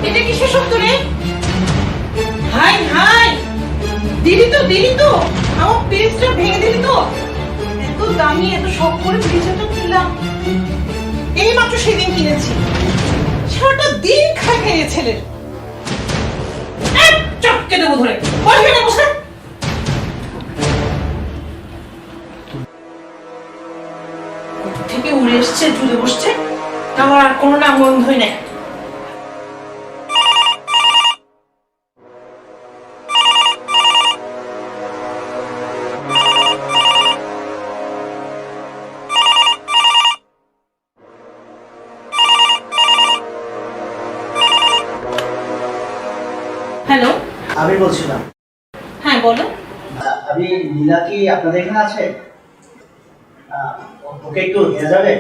এটা কিসের শব্দ রে? হাই হাই, দিলি তো আমার পেজটা ভেঙে দিলি তো। এত দামি এত শখ করে পেজটা কিনলাম, এই মাত্র সেদিন কিনেছি। সারাটা দিন খাইয়ে ছেলের এক চটকে দেবো ধরে। বসবে না, বসে থেকে উড়ে এসছে, জুড়ে বসছে, আমার আর কোনো নাম গন্ধই নেই। হ্যালো, আমি বলছিলাম। হ্যাঁ বলো। আমি নীলা কি আপনাদের এখানে আছে? ওকে একটু নিয়ে যাবে?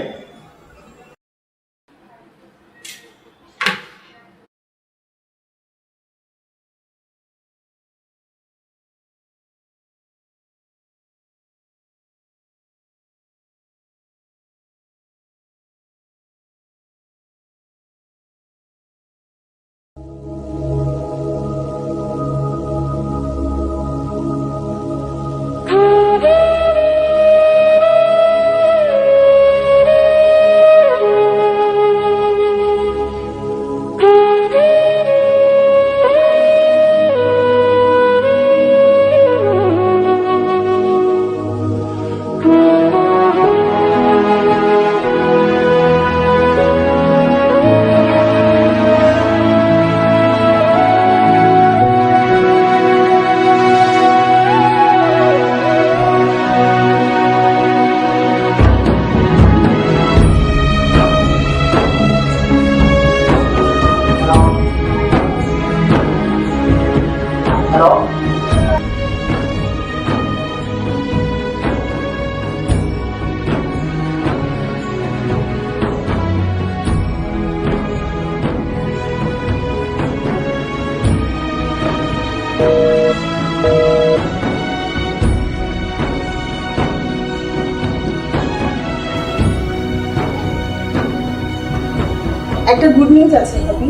একটা গুড নিউজ আছে ভাবি।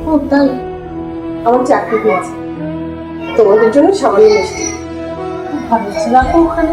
ও তাই? আমার চাকরি পেয়েছে, তোমাদের জন্য সামান্য মিষ্টি। ভাবছিলাম ওখানে